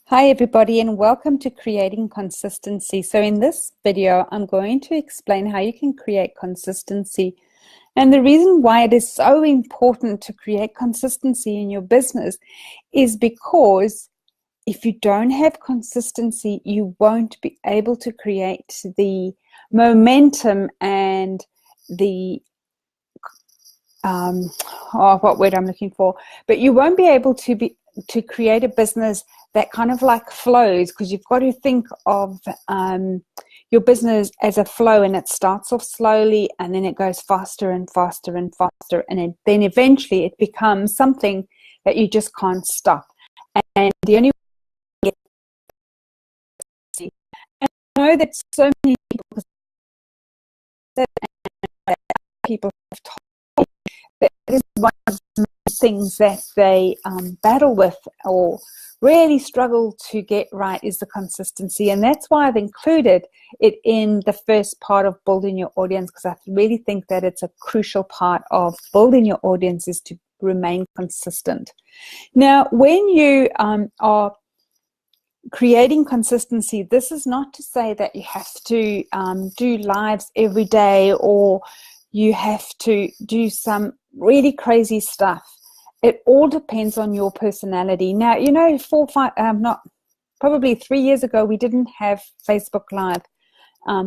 Hi everybody, and welcome to Creating Consistency. So in this video, I'm going to explain how you can create consistency. And the reason why it is so important to create consistency in your business is because if you don't have consistency, you won't be able to create the momentum and the what word I'm looking for, but you won't be able to create a business that kind of like flows, because you've got to think of your business as a flow, and it starts off slowly and then it goes faster and faster and faster, and then eventually it becomes something that you just can't stop. And the only way to get, and I know that so many people have told me that is one of the things that they battle with or really struggle to get right is the consistency. And that's why I've included it in the first part of building your audience, because I really think that it's a crucial part of building your audience is to remain consistent. Now, when you are creating consistency, this is not to say that you have to do lives every day or you have to do some really crazy stuff. It all depends on your personality. Now, you know, probably 3 years ago, we didn't have Facebook Live.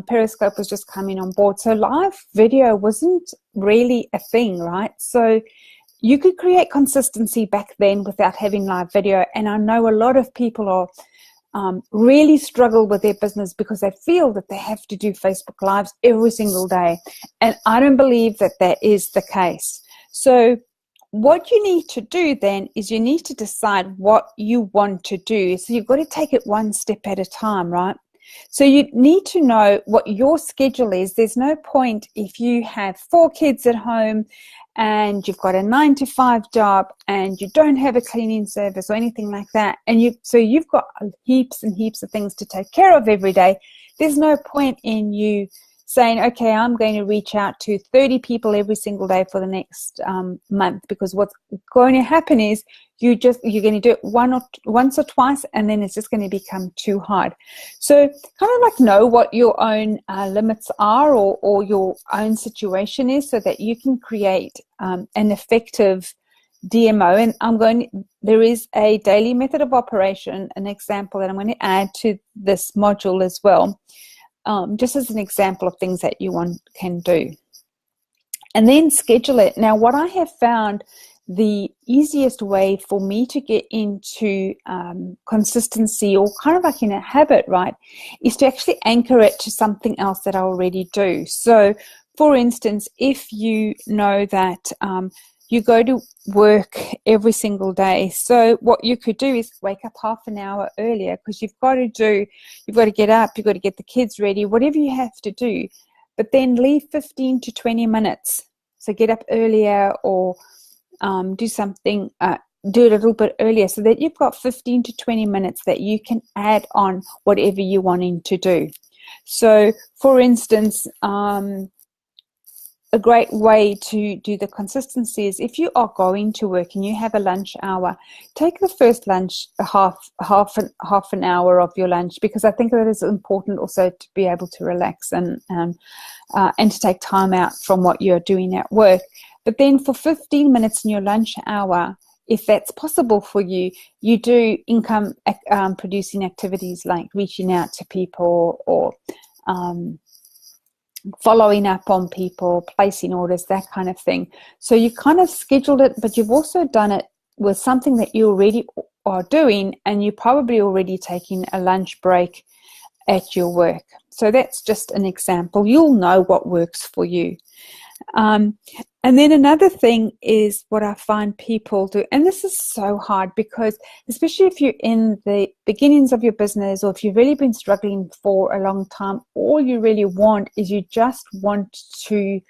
Periscope was just coming on board. So live video wasn't really a thing, right? So you could create consistency back then without having live video. And I know a lot of people are really struggle with their business because they feel that they have to do Facebook Lives every single day. And I don't believe that that is the case. So what you need to do then is you need to decide what you want to do. So you've got to take it one step at a time, right? So you need to know what your schedule is. There's no point if you have 4 kids at home and you've got a 9-to-5 job and you don't have a cleaning service or anything like that, and you've got heaps and heaps of things to take care of every day. There's no point in you saying, okay, I'm going to reach out to 30 people every single day for the next month, because what's going to happen is you're going to do it once or twice, and then it's just going to become too hard. So kind of like know what your own limits are or your own situation is, so that you can create an effective DMO. And there is a daily method of operation, an example that I'm going to add to this module as well. Just as an example of things that you can do. And then schedule it. Now, what I have found the easiest way for me to get into consistency, or kind of like in a habit, right, is to actually anchor it to something else that I already do. So, for instance, if you know that you go to work every single day. So what you could do is wake up half an hour earlier, because you've got to get up, you've got to get the kids ready, whatever you have to do. But then leave 15 to 20 minutes. So get up earlier, or do something, do it a little bit earlier, so that you've got 15 to 20 minutes that you can add on whatever you're wanting to do. So for instance, a great way to do the consistency is if you are going to work and you have a lunch hour, take the first lunch half an hour of your lunch, because I think that is important also to be able to relax and to take time out from what you're doing at work. But then for 15 minutes in your lunch hour, if that's possible for you, you do income producing activities like reaching out to people, or following up on people, placing orders, that kind of thing. So you kind of scheduled it, but you've also done it with something that you already are doing, and you're probably already taking a lunch break at your work. So that's just an example. You'll know what works for you. And then another thing is what I find people do, and this is so hard, because especially if you're in the beginnings of your business, or if you've really been struggling for a long time, all you really want is you just want to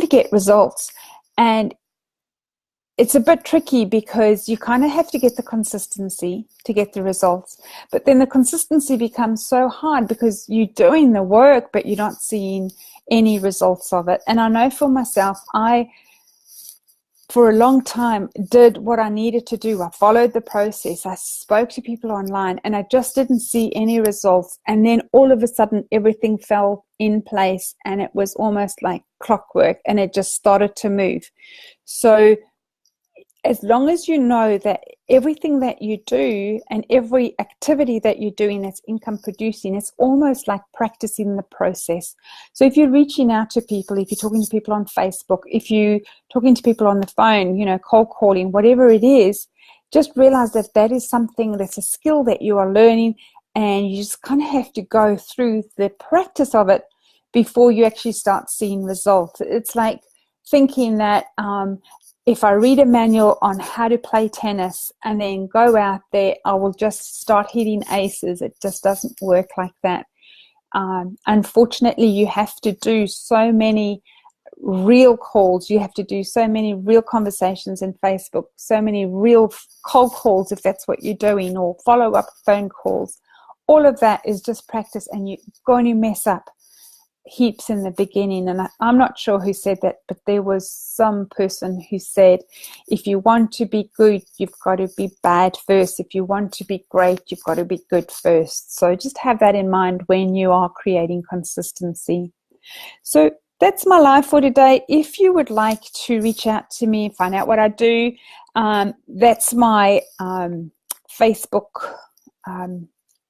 get results. And it's a bit tricky, because you kind of have to get the consistency to get the results. But then the consistency becomes so hard because you're doing the work, but you're not seeing any results of it. And I know for myself, I for a long time did what I needed to do. I followed the process. I spoke to people online and I just didn't see any results. And then all of a sudden everything fell in place and it was almost like clockwork and it just started to move. So as long as you know that everything that you do and every activity that you're doing that's income producing, it's almost like practicing the process. So if you're reaching out to people, if you're talking to people on Facebook, if you're talking to people on the phone, you know, cold calling, whatever it is, just realize that that is something that's a skill that you are learning, and you just kind of have to go through the practice of it before you actually start seeing results. It's like thinking that if I read a manual on how to play tennis and then go out there, I will just start hitting aces. It just doesn't work like that. Unfortunately, you have to do so many real calls. You have to do so many real conversations in Facebook, so many real cold calls if that's what you're doing, or follow-up phone calls. All of that is just practice, and you're going to mess up heaps in the beginning. And I'm not sure who said that, but there was some person who said, if you want to be good, you've got to be bad first. If you want to be great, you've got to be good first. So just have that in mind when you are creating consistency. So that's my live for today. If you would like to reach out to me and find out what I do, that's my Facebook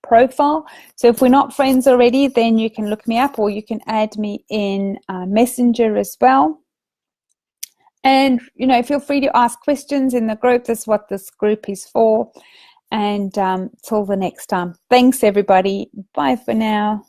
profile. So if we're not friends already, then you can look me up, or you can add me in Messenger as well. And, you know, feel free to ask questions in the group. That's what this group is for. And till the next time. Thanks, everybody. Bye for now.